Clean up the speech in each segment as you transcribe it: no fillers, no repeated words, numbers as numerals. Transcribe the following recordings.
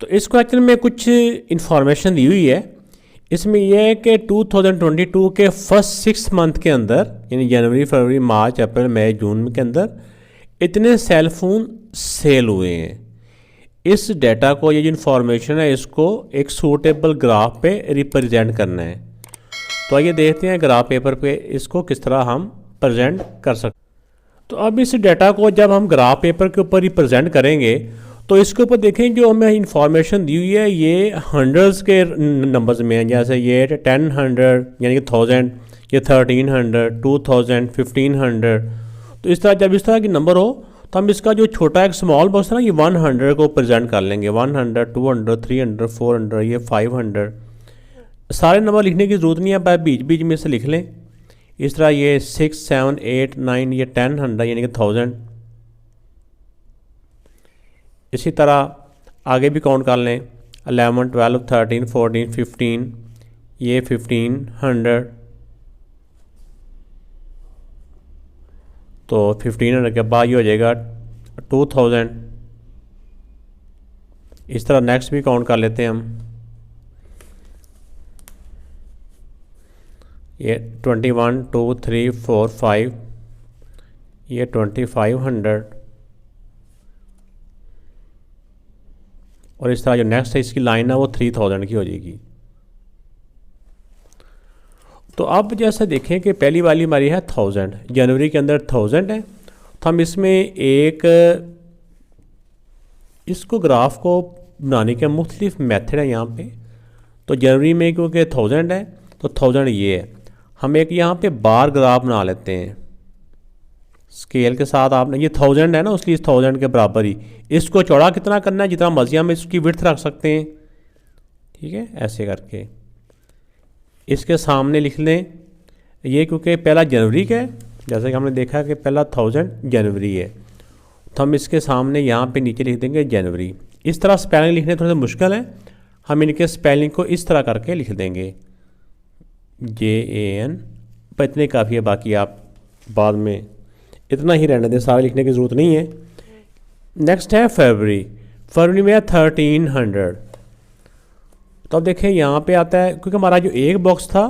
तो इस क्वेश्चन में कुछ इन्फॉर्मेशन दी हुई है। इसमें यह है कि 2022 के फर्स्ट 6 मंथ के अंदर, यानी जनवरी, फरवरी, मार्च, अप्रैल, मई, जून के अंदर इतने सेल फोन सेल हुए हैं। इस डेटा को, ये जो इन्फॉर्मेशन है, इसको एक सूटेबल ग्राफ पे रिप्रेजेंट करना है। तो आइए देखते हैं ग्राफ पेपर पे इसको किस तरह हम प्रेजेंट कर सकते। तो अब इस डेटा को जब हम ग्राफ पेपर के ऊपर रिप्रेजेंट करेंगे तो इसके ऊपर देखें जो हमें इन्फॉर्मेशन दी हुई है ये हंड्रेड्स के नंबर्स में है। जैसे ये 1000 यानी कि 1000, ये 1300, 2000, 1500। तो इस तरह जब इस तरह की नंबर हो तो हम इसका जो छोटा एक स्मॉल बॉक्स है ना, ये 100 को प्रेजेंट कर लेंगे। 100, 200, 300, 400, ये 500। सारे नंबर लिखने की ज़रूरत नहीं है, पर बीच बीच में से लिख लें। इस तरह ये 6, 7, 8, 9, ये 1000 यानी कि 1000। इसी तरह आगे भी काउंट कर लें, 11, 12, 13, 14, 15, ये 1500। तो 1500 के बाद ये हो जाएगा 2000। इस तरह नेक्स्ट भी काउंट कर लेते हैं हम। ये 21, 2, 3, 4, 5, ये 2500। और इस तरह जो नेक्स्ट है इसकी लाइन है वो 3000 की हो जाएगी। तो अब जैसे देखें कि पहली वाली हमारी है 1000, जनवरी के अंदर 1000 है। तो हम इसमें एक इसको ग्राफ को बनाने के मुख्तलिफ मेथड है यहाँ पे। तो जनवरी में क्योंकि 1000 है तो 1000 ये है। हम एक यहाँ पे बार ग्राफ बना लेते हैं स्केल के साथ। आपने ये 1000 है ना, उसकी इस 1000 के बराबर ही इसको चौड़ा कितना करना है, जितना मर्जी हम इसकी विड्थ रख सकते हैं। ठीक है, ऐसे करके इसके सामने लिख लें ये, क्योंकि पहला जनवरी का है, जैसे कि हमने देखा कि पहला 1000 जनवरी है, तो हम इसके सामने यहाँ पे नीचे लिख देंगे जनवरी। इस तरह स्पेलिंग लिखने थोड़ा सा मुश्किल है, हम इनके स्पेलिंग को इस तरह करके लिख देंगे JAN। पर इतने काफ़ी है, बाकी आप बाद में इतना ही रहने दें, सारे लिखने की ज़रूरत नहीं है। नेक्स्ट है फरवरी। फरवरी में है 1300। तो अब देखें यहाँ पे आता है, क्योंकि हमारा जो एक बॉक्स था,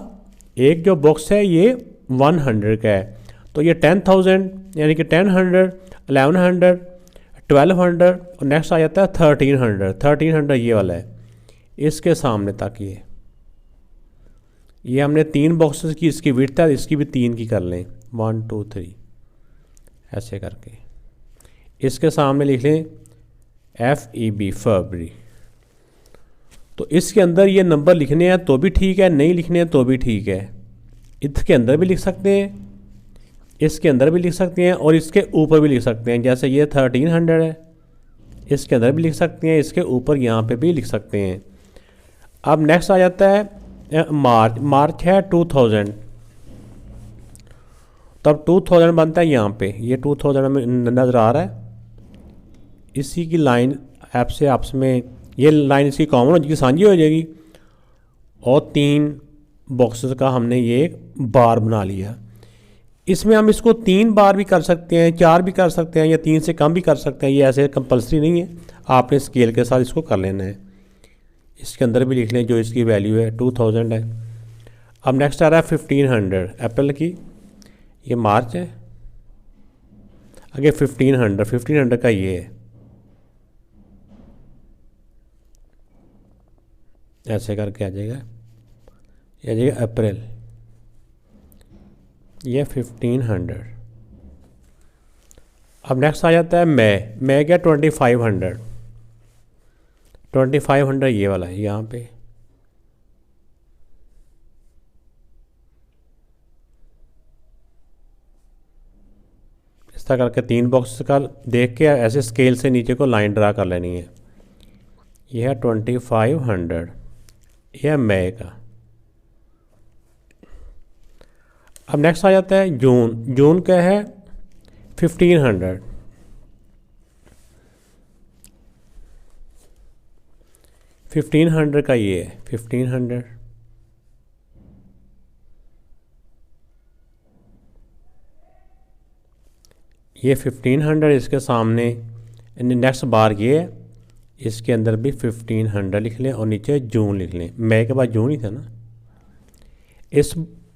एक जो बॉक्स है ये 100 का है, तो ये 10,000 यानी कि 1000, 1100, 1200 और नेक्स्ट आ जाता है 1300। 1300 ये वाला है, इसके सामने तक ये हमने 3 बॉक्सेस की इसकी विड्थ है, इसकी भी 3 की कर लें, 1, 2, 3 ऐसे करके। इसके सामने लिख लें FEB फरवरी। तो इसके अंदर ये नंबर लिखने हैं तो भी ठीक है, नहीं लिखने हैं तो भी ठीक है। इसके अंदर भी लिख सकते हैं, इसके अंदर भी लिख सकते हैं और इसके ऊपर भी लिख सकते हैं। जैसे ये 1300 है, इसके अंदर भी लिख सकते हैं, इसके ऊपर यहाँ पे भी लिख सकते हैं। अब नेक्स्ट आ जाता है मार्च। मार्च है 2000, तब 2000 बनता है यहाँ पे, ये 2000 हमें नज़र आ रहा है। इसी की लाइन ऐप से आपस में ये लाइन इसकी कॉमन हो जाएगी, साझी हो जाएगी। और 3 बॉक्सेस का हमने ये एक बार बना लिया। इसमें हम इसको 3 बार भी कर सकते हैं, 4 भी कर सकते हैं, या 3 से कम भी कर सकते हैं। ये ऐसे कंपलसरी नहीं है, आपने स्केल के साथ इसको कर लेना है। इसके अंदर भी लिख लें जो इसकी वैल्यू है 2000 है। अब नेक्स्ट आ रहा है 1500 अप्रैल की, ये मार्च है। आगे 1500 का ये है, ऐसे करके आ जाएगा, ये आ जाएगा अप्रैल, ये 1500। अब नेक्स्ट आ जाता है मई। मई क्या 2500। 2500 ये वाला है यहाँ पे। इस तरह करके 3 बॉक्स का देख के ऐसे स्केल से नीचे को लाइन ड्रा कर लेनी है। यह है 2500, यह है मई का। अब नेक्स्ट आ जाता है जून। जून का है 1500। का ये है 1500। ये 1500, इसके सामने नेक्स्ट बार ये है, इसके अंदर भी 1500 लिख लें और नीचे जून लिख लें। मई के बाद जून ही था ना। इस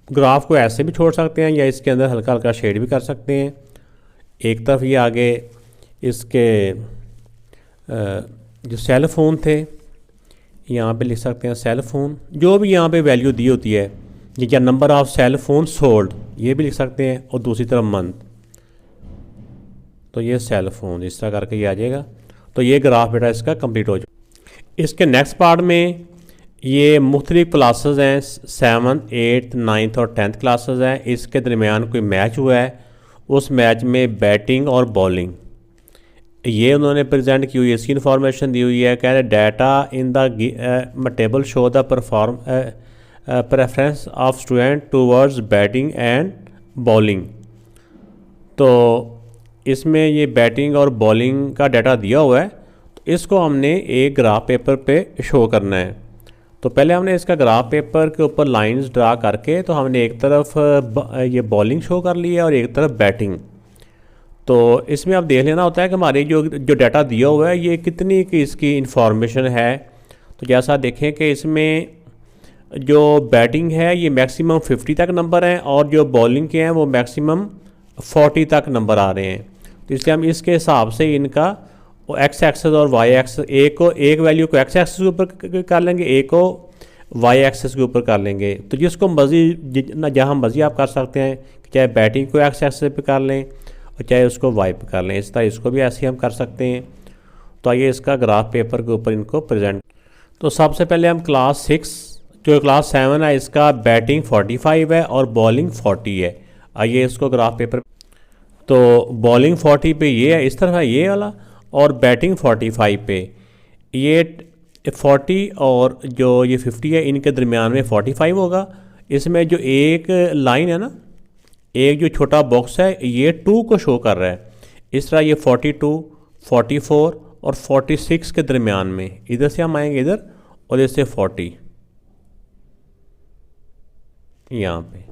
ग्राफ को ऐसे भी छोड़ सकते हैं या इसके अंदर हल्का हल्का शेड भी कर सकते हैं। एक तरफ ये आगे इसके जो सेल फ़ोन थे यहाँ पे लिख सकते हैं सेल फ़ोन, जो भी यहाँ पे वैल्यू दी होती है या number of cell phone sold ये भी लिख सकते हैं, और दूसरी तरफ मंथ। तो ये सेल फ़ोन इस तरह करके ये आ जाएगा। तो ये ग्राफ बेटा इसका कंप्लीट हो जाए। इसके नेक्स्ट पार्ट में ये मुख्तलिफ क्लासेस हैं, 7th 8th 9th और 10th क्लासेस हैं। इसके दरमियान कोई मैच हुआ है, उस मैच में बैटिंग और बॉलिंग ये उन्होंने प्रेजेंट की हुई है। इसकी इन्फॉर्मेशन दी हुई है। कह रहे data in the table show the preference of student towards batting and bowling. तो इसमें ये बैटिंग और बॉलिंग का डाटा दिया हुआ है, तो इसको हमने एक ग्राफ पेपर पे शो करना है। तो पहले हमने इसका ग्राफ पेपर के ऊपर लाइंस ड्रा करके तो हमने एक तरफ ये बॉलिंग शो कर ली है और एक तरफ बैटिंग। तो इसमें आप देख लेना होता है कि हमारे जो डाटा दिया हुआ है ये कितनी की इसकी इंफॉर्मेशन है। तो जैसा देखें कि इसमें जो बैटिंग है ये मैक्सिमम 50 तक नंबर हैं और जो बॉलिंग के हैं वो मैक्सिमम 40 तक नंबर आ रहे हैं। तो इसलिए हम इसके हिसाब से इनका एक्स एक्सेस और वाई एक्सेस एक वैल्यू को एक्स एक्सेस के ऊपर कर लेंगे, एक को वाई एक्सेस के ऊपर कर लेंगे। तो जिसको मर्जी जहाँ मर्जी आप कर सकते हैं, चाहे बैटिंग को एक्स एक्सेस पे कर लें और चाहे उसको वाई पे कर लें। इस तरह इसको भी ऐसे ही हम कर सकते हैं। तो आइए इसका ग्राफ पेपर के ऊपर इनको प्रेजेंट। तो सबसे पहले हम क्लास 6 जो क्लास 7 है इसका बैटिंग 45 है और बॉलिंग 40 है। आइए इसको ग्राफ पेपर। तो बॉलिंग 40 पे ये है, इस तरफ है ये वाला, और बैटिंग 45 पे। ये 40 और जो ये 50 है इनके दरमियान में 45 होगा। इसमें जो एक लाइन है ना, एक जो छोटा बॉक्स है ये 2 को शो कर रहा है। इस तरह ये 42, 44 और 46 के दरमियान में इधर से हम आएंगे इधर और इधर से 40 यहाँ पे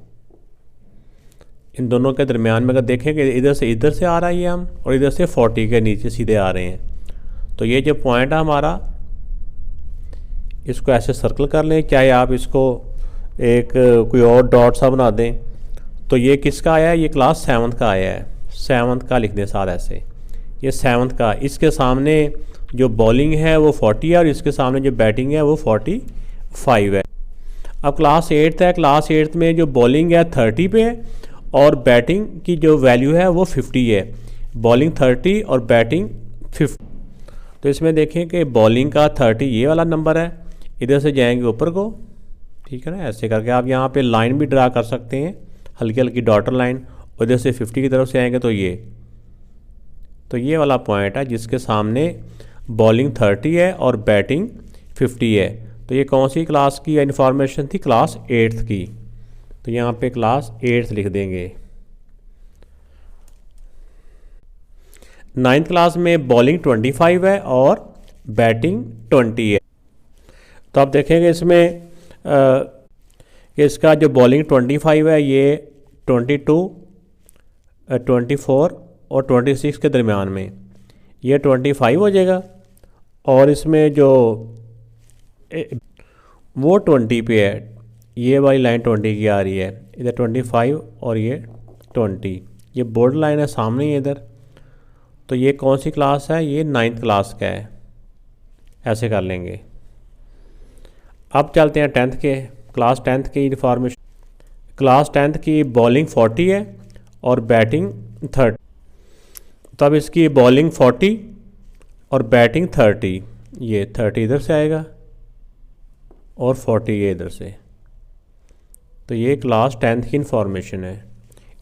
इन दोनों के दरमियान में अगर देखें कि इधर से आ रहा है ये हम, और इधर से 40 के नीचे सीधे आ रहे हैं। तो ये जो पॉइंट है हमारा इसको ऐसे सर्कल कर लें, चाहे आप इसको एक कोई और डॉट सा बना दें। तो ये किसका आया है, ये क्लास 7 का आया है। 7 का लिख दें साथ ऐसे, ये 7 का। इसके सामने जो बॉलिंग है वो 40 है और इसके सामने जो बैटिंग है वो 45 है। अब क्लास 8 है, क्लास 8 में जो बॉलिंग है 30 पे है और बैटिंग की जो वैल्यू है वो 50 है। बॉलिंग 30 और बैटिंग 50। तो इसमें देखें कि बॉलिंग का 30 ये वाला नंबर है, इधर से जाएंगे ऊपर को, ठीक है ना। ऐसे करके आप यहाँ पे लाइन भी ड्रा कर सकते हैं, हल्की हल्की डॉटर लाइन। उधर से 50 की तरफ से आएंगे तो ये वाला पॉइंट है जिसके सामने बॉलिंग 30 है और बैटिंग 50 है। तो ये कौन सी क्लास की इन्फॉर्मेशन थी, क्लास 8 की। तो यहाँ पे क्लास 8 लिख देंगे। 9th क्लास में बॉलिंग 25 है और बैटिंग 20 है। तो आप देखेंगे इसमें कि इसका जो बॉलिंग 25 है ये 22, 24 और 26 के दरमियान में ये 25 हो जाएगा। और इसमें जो वो 20 पे है, ये वाली लाइन 20 की आ रही है, इधर 25 और ये 20, ये बोर्ड लाइन है सामने ही इधर। तो ये कौन सी क्लास है, ये 9th क्लास का है। ऐसे कर लेंगे। अब चलते हैं 10th के, क्लास 10th की इन्फॉर्मेशन। क्लास 10th की बॉलिंग 40 है और बैटिंग 30। तब इसकी बॉलिंग 40 और बैटिंग 30, ये 30 इधर से आएगा और 40 ये इधर से। तो ये क्लास 10th की इन्फॉर्मेशन है।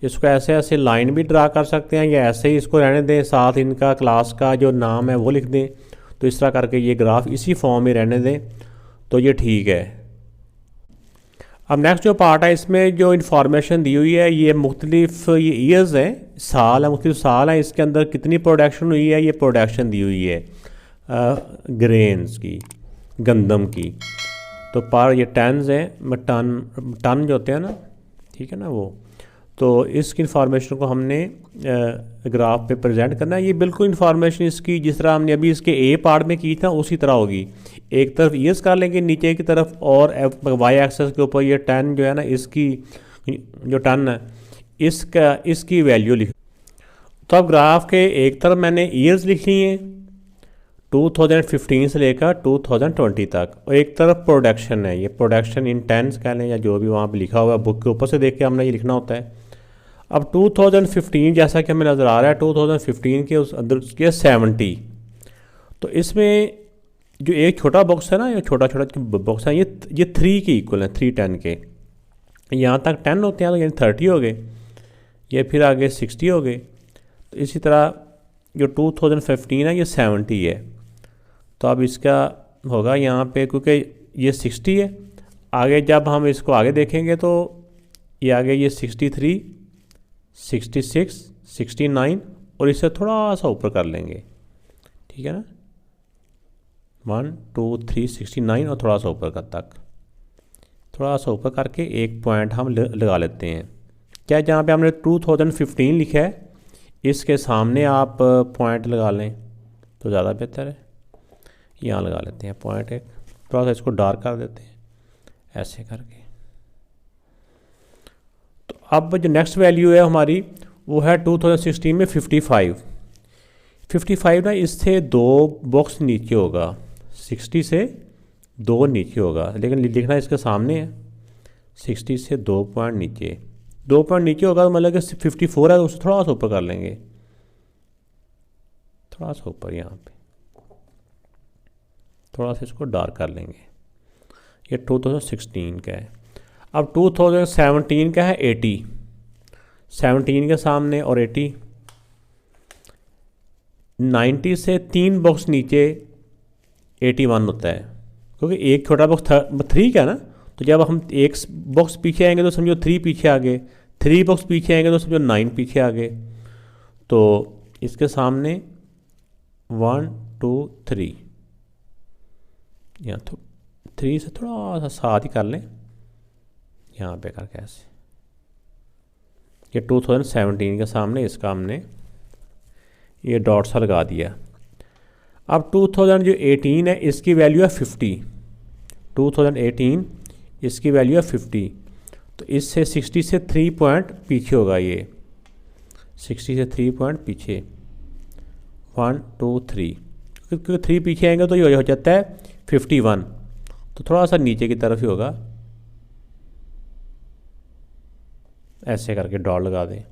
इसको ऐसे ऐसे लाइन भी ड्रा कर सकते हैं या ऐसे ही इसको रहने दें, साथ इनका क्लास का जो नाम है वो लिख दें। तो इस तरह करके ये ग्राफ इसी फॉर्म में रहने दें तो ये ठीक है। अब नेक्स्ट जो पार्ट है इसमें जो इन्फॉर्मेशन दी हुई है ये मुख्तलिफ ये ईयर्स हैं, साल है, मुख्तलिफ साल हैं। इसके अंदर कितनी प्रोडक्शन हुई है ये प्रोडक्शन दी हुई है ग्रेन्स की, गंदम की। तो पर ये टन्स हैं, टन जो होते हैं ना, ठीक है ना वो। तो इस इंफॉर्मेशन को हमने ग्राफ पे प्रेजेंट करना है। ये बिल्कुल इंफॉर्मेशन इसकी जिस तरह हमने अभी इसके ए पार्ट में की था उसी तरह होगी। एक तरफ ईयर्स कर लेंगे नीचे की तरफ, और वाई एक्सेस के ऊपर ये 10 जो है ना, इसकी जो 10 है इसकी वैल्यू लिख। तो अब ग्राफ के एक तरफ मैंने ईयर्स लिख ली हैं 2015 से लेकर 2020 तक, और एक तरफ प्रोडक्शन है, ये प्रोडक्शन इन टेंस कह लें या जो भी वहाँ पे लिखा हुआ है, बुक के ऊपर से देख के हमने ये लिखना होता है। अब 2015 जैसा कि हमें नज़र आ रहा है 2015 के उस अंदर उसके 70, तो इसमें जो एक छोटा बॉक्स है ना, ये छोटा छोटा बॉक्स है, ये 3 के इक्वल है, 3 10 के। यहाँ तक 10 होते हैं तो यानी 30 हो गए, ये फिर आगे 60 हो गए। तो इसी तरह जो 2015 है ये 70 है, तो अब इसका होगा यहाँ पे, क्योंकि ये 60 है, आगे जब हम इसको आगे देखेंगे तो ये आगे ये 63, 66, 69 और इससे थोड़ा सा ऊपर कर लेंगे, ठीक है ना, 1 2 3 69 और थोड़ा सा ऊपर का तक, थोड़ा सा ऊपर करके एक पॉइंट हम लगा लेते हैं। क्या जहाँ पे हमने 2015 लिखा है इसके सामने आप पॉइंट लगा लें तो ज़्यादा बेहतर है। यहाँ लगा लेते हैं पॉइंट एक, थोड़ा सा इसको डार्क कर देते हैं ऐसे करके। तो अब जो नेक्स्ट वैल्यू है हमारी वो है 2016 में 55 ना, इससे 2 बॉक्स नीचे होगा, 60 से 2 नीचे होगा, लेकिन लिखना इसके सामने है, 60 से 2 पॉइंट नीचे, 2 पॉइंट नीचे होगा तो मतलब कि 54 है, तो उससे थोड़ा सा ऊपर कर लेंगे, थोड़ा सा ऊपर यहाँ पे, थोड़ा सा इसको डार्क कर लेंगे। ये 2016 का है। अब 2017 का है 80, 17 के सामने और 80, 90 से 3 बॉक्स नीचे 81 होता है, क्योंकि एक छोटा बॉक्स 3 का है ना, तो जब हम एक बॉक्स पीछे आएंगे तो समझो 3 पीछे आ गए, 3 बॉक्स पीछे आएंगे तो समझो 9 पीछे आ गए। तो इसके सामने 1 2 3, यहाँ 3 से थोड़ा सा साथ ही कर लें, यहाँ पे करके ऐसे। ये 2017 के सामने इसका हमने ये डॉट सा लगा दिया। अब 2018 है इसकी वैल्यू है 50, 2018 इसकी वैल्यू है 50, तो इससे 60 से 3 पॉइंट पीछे होगा, ये 60 से 3 पॉइंट पीछे, 1 2 3, क्योंकि 3 पीछे आएंगे तो ये हो जाता है 51, तो थोड़ा सा नीचे की तरफ ही होगा, ऐसे करके डॉट लगा दें।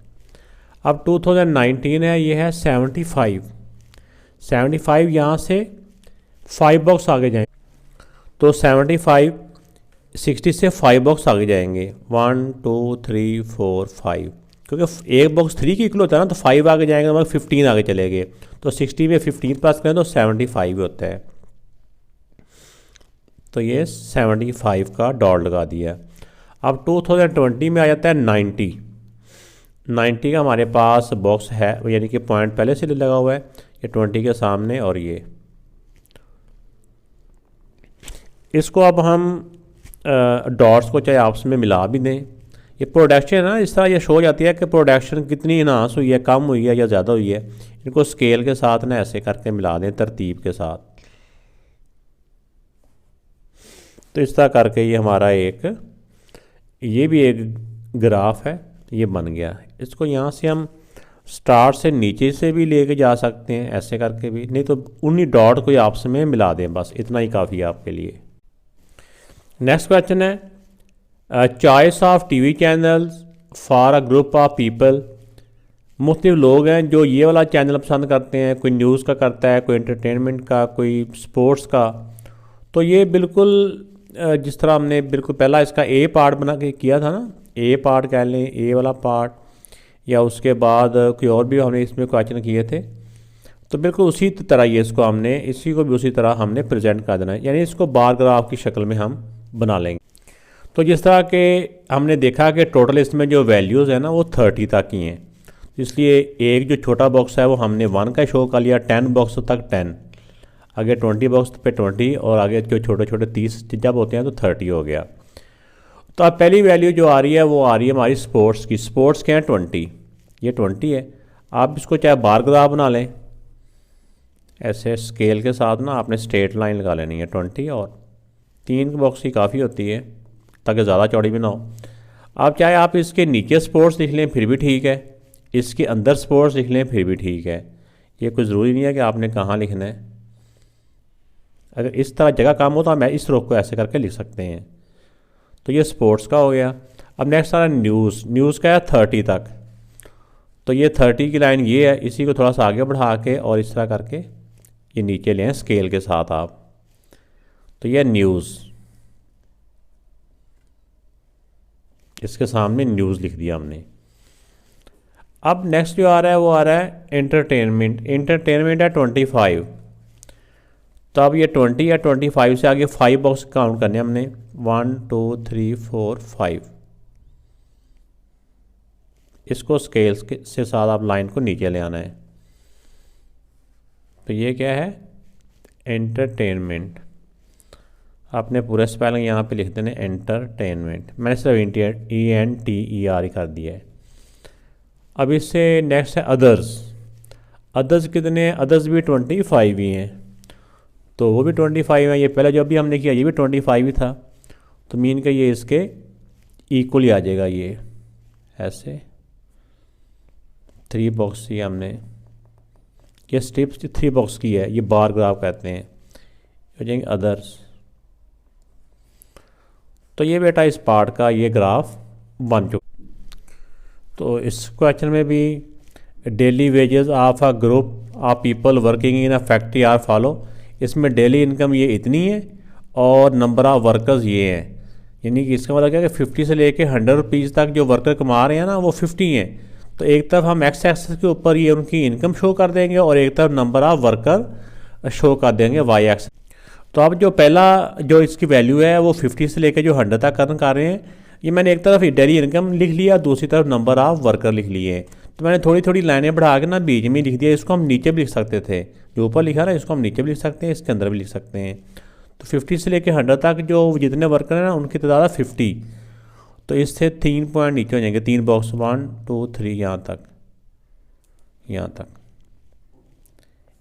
अब 2019 है, ये है 75 यहाँ से 5 बॉक्स आगे जाएंगे, तो 75 60 से 5 बॉक्स आगे जाएंगे, 1 2 3 4 5, क्योंकि एक बॉक्स 3 की इक्वल होता है ना, तो 5 आगे जाएंगे तो 15 आगे चले गए, तो 60 में 15 प्लस करें तो 75 होता है, तो ये 75 का डॉट लगा दिया। अब 2020 में आ जाता है 90 का हमारे पास बॉक्स है, यानी कि पॉइंट पहले से लगा हुआ है, ये 20 के सामने, और ये इसको अब हम डॉट्स को चाहे आपस में मिला भी दें। ये प्रोडक्शन है ना, इस तरह ये शो जाती है कि प्रोडक्शन कितनी इनहांस हुई है, कम हुई है या ज़्यादा हुई है। इनको स्केल के साथ ना ऐसे करके मिला दें तरतीब के साथ, तो इस तरह करके ये हमारा ये भी एक ग्राफ है, ये बन गया। इसको यहाँ से हम स्टार्ट से नीचे से भी लेके जा सकते हैं, ऐसे करके भी, नहीं तो उन्हीं डॉट को आपस में मिला दें, बस इतना ही काफ़ी है आपके लिए। नेक्स्ट क्वेश्चन है choice of TV channels for a group of people. मुख्तलिफ लोग हैं जो ये वाला चैनल पसंद करते हैं, कोई न्यूज़ का करता है, कोई एंटरटेनमेंट का, कोई स्पोर्ट्स का। तो ये बिल्कुल जिस तरह हमने बिल्कुल पहला इसका ए पार्ट बना के किया था ना, ए पार्ट कह लें, ए वाला पार्ट, या उसके बाद कोई और भी हमने इसमें क्वेश्चन किए थे, तो बिल्कुल उसी तरह ये इसको हमने इसी को भी उसी तरह हमने प्रेजेंट कर देना है, यानी इसको बार ग्राफ की शक्ल में हम बना लेंगे। तो जिस तरह के हमने देखा कि टोटल इसमें जो वैल्यूज़ है ना वो 30 तक की हैं, इसलिए एक जो छोटा बॉक्स है वो हमने 1 का शो कर लिया, 10 बॉक्स तक 10, आगे 20 बॉक्स पे 20, और आगे जो छोटे छोटे 30 जब होते हैं तो 30 हो गया। तो अब पहली वैल्यू जो आ रही है वो आ रही है हमारी स्पोर्ट्स की। स्पोर्ट्स क्या है 20, ये 20 है। आप इसको चाहे बार ग्राफ बना लें, ऐसे स्केल के साथ ना आपने स्ट्रेट लाइन लगा लेनी है 20, और 3 बॉक्स की काफ़ी होती है ताकि ज़्यादा चौड़ी भी ना हो। आप चाहे आप इसके नीचे स्पोर्ट्स लिख लें फिर भी ठीक है, इसके अंदर स्पोर्ट्स लिख लें फिर भी ठीक है। ये कोई ज़रूरी नहीं है कि आपने कहाँ लिखना है। अगर इस तरह जगह कम हो तो हम इस रोक को ऐसे करके लिख सकते हैं। तो ये स्पोर्ट्स का हो गया। अब नेक्स्ट आ रहा है न्यूज़। न्यूज़ का है 30 तक, तो ये 30 की लाइन ये है, इसी को थोड़ा सा आगे बढ़ा के और इस तरह करके ये नीचे लें स्केल के साथ आप। तो ये न्यूज़, इसके सामने न्यूज़ लिख दिया हमने। अब नेक्स्ट जो आ रहा है वो आ रहा है एंटरटेनमेंट। एंटरटेनमेंट है 25, तो अब ये 20 या 25 से आगे 5 बॉक्स काउंट करने हमने, 1 2 3 4 5। इसको स्केल्स से साथ आप लाइन को नीचे ले आना है। तो ये क्या है, एंटरटेनमेंट। आपने पूरा स्पेलिंग यहाँ पे लिख देना एंटरटेनमेंट, मैंने सिर्फ ENTER कर दिया है। अब इससे नेक्स्ट है अदर्स। अदर्स कितने हैं, अदर्स भी 25 ही हैं, तो वो भी 25 है। ये पहले जो अभी हमने किया ये भी 25 ही था, तो मीन का ये इसके इक्वल ही आ जाएगा। ये ऐसे 3 बॉक्स की हमने, ये स्ट्रिप्स 3 बॉक्स की है, ये बार ग्राफ कहते हैं। हो जाएंगे अदर्स। तो ये बेटा इस पार्ट का ये ग्राफ बन चुका। तो इस क्वेश्चन में भी daily wages of a group of people working in a factory are follow. इसमें डेली इनकम ये इतनी है और नंबर ऑफ़ वर्कर्स ये हैं, यानी कि इसका मतलब क्या है कि 50 से लेके 100 रुपीज़ तक जो वर्कर कमा रहे हैं ना वो 50 हैं। तो एक तरफ हम एक्स एक्सिस के ऊपर ये उनकी इनकम शो कर देंगे और एक तरफ नंबर ऑफ़ वर्कर शो कर देंगे वाई एक्स। तो अब जो पहला जो इसकी वैल्यू है वो 50 से लेकर जो 100 तक अर्न कर रहे हैं, ये मैंने एक तरफ डेली इनकम लिख लिया, दूसरी तरफ नंबर ऑफ़ वर्कर लिख लिए। तो मैंने थोड़ी थोड़ी लाइनें बढ़ा के ना बीच में लिख दिया। इसको हम नीचे भी लिख सकते थे, जो ऊपर लिखा ना इसको हम नीचे भी लिख सकते हैं, इसके अंदर भी लिख सकते हैं। तो 50 से लेकर 100 तक जो जितने वर्कर हैं ना उनकी तादाद है 50। तो इससे 3 पॉइंट नीचे हो जाएंगे, 3 बॉक्स 1 2 3 यहाँ तक, यहाँ तक।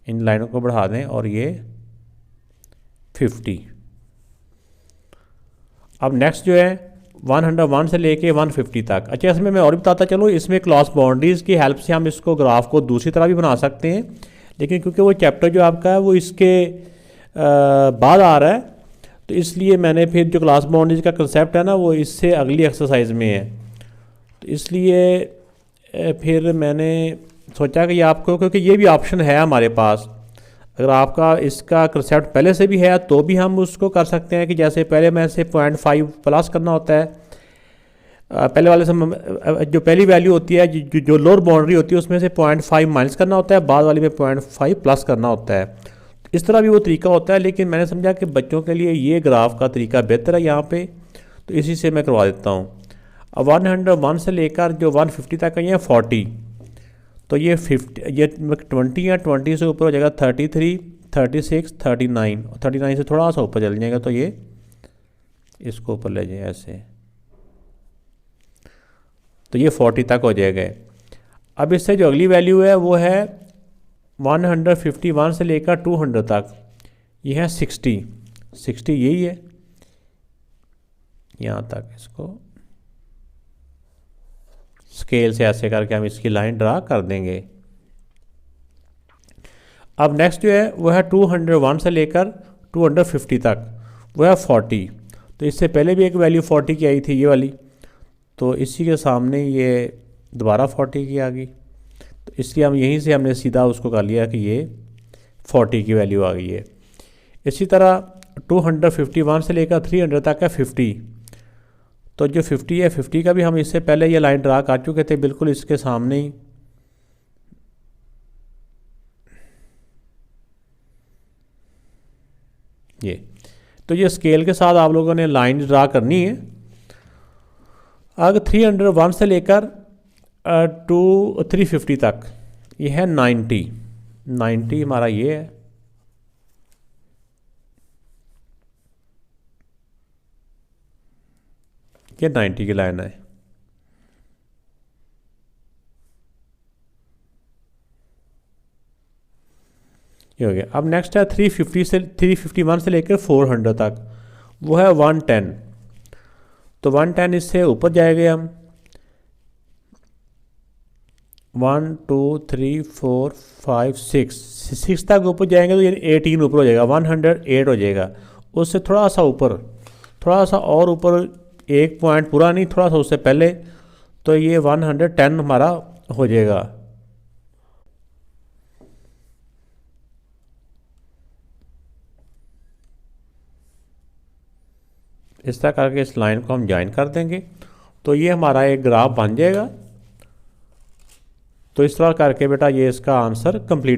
इन लाइनों को बढ़ा दें और ये 50। अब नेक्स्ट जो है 101 से लेके 150 तक। अच्छा, इसमें मैं और भी बताता चलूँ, इसमें क्लॉस बाउंड्रीज़ की हेल्प से हम इसको ग्राफ को दूसरी तरह भी बना सकते हैं, लेकिन क्योंकि वो चैप्टर जो आपका है वो इसके बाद आ रहा है, तो इसलिए मैंने फिर जो क्लॉस बाउंड्रीज़ का कंसेप्ट है ना वो इससे अगली एक्सरसाइज में है। तो इसलिए फिर मैंने सोचा कि ये आपको, क्योंकि ये भी ऑप्शन है हमारे पास, अगर आपका इसका कंसेप्ट पहले से भी है तो भी हम उसको कर सकते हैं कि जैसे पहले में से 0.5 प्लस करना होता है, पहले वाले से जो पहली वैल्यू होती है जो लोअर बाउंड्री होती है उसमें से 0.5 माइनस करना होता है, बाद वाली में 0.5 प्लस करना होता है। इस तरह भी वो तरीका होता है, लेकिन मैंने समझा कि बच्चों के लिए ये ग्राफ का तरीका बेहतर है यहाँ पे, तो इसी से मैं करवा देता हूँ। अब 101 से लेकर जो 150 तक है ये 40, तो ये 50, ये 20 या 20 से ऊपर हो जाएगा 33 36 39, 39 से थोड़ा सा ऊपर चल जाएगा, तो ये इसको ऊपर ले जाए ऐसे, तो ये 40 तक हो जाएगा। अब इससे जो अगली वैल्यू है वो है 151 से लेकर 200 तक, ये है 60 यही है यहाँ तक। इसको स्केल से ऐसे करके हम इसकी लाइन ड्रा कर देंगे। अब नेक्स्ट जो है वो है 201 से लेकर 250 तक, वो है 40। तो इससे पहले भी एक वैल्यू 40 की आई थी ये वाली, तो इसी के सामने ये दोबारा 40 की आ गई, तो इसलिए हम यहीं से हमने सीधा उसको कर लिया कि ये 40 की वैल्यू आ गई है। इसी तरह 251 से लेकर 300 तक है 50, तो जो 50 है 50 का भी हम इससे पहले ये लाइन ड्रा कर चुके थे, बिल्कुल इसके सामने ही। ये तो ये स्केल के साथ आप लोगों ने लाइन ड्रा करनी है। अगर 301 से लेकर 350 तक ये है 90 हमारा ये है, ये 90 की लाइन है। ये हो गया। अब नेक्स्ट है 351 से लेकर 400 तक, वो है 110। तो 110 इससे ऊपर जाएंगे हम, 1 2 3 4 5 6 तक ऊपर जाएंगे तो ये 18 ऊपर हो जाएगा, 108 हो जाएगा। उससे थोड़ा सा ऊपर, थोड़ा सा और ऊपर, एक पॉइंट पूरा नहीं, थोड़ा सा उससे पहले, तो ये 110 हमारा हो जाएगा। इस तरह करके इस लाइन को हम ज्वाइन कर देंगे तो ये हमारा एक ग्राफ बन जाएगा। तो इस तरह करके बेटा ये इसका आंसर कंप्लीट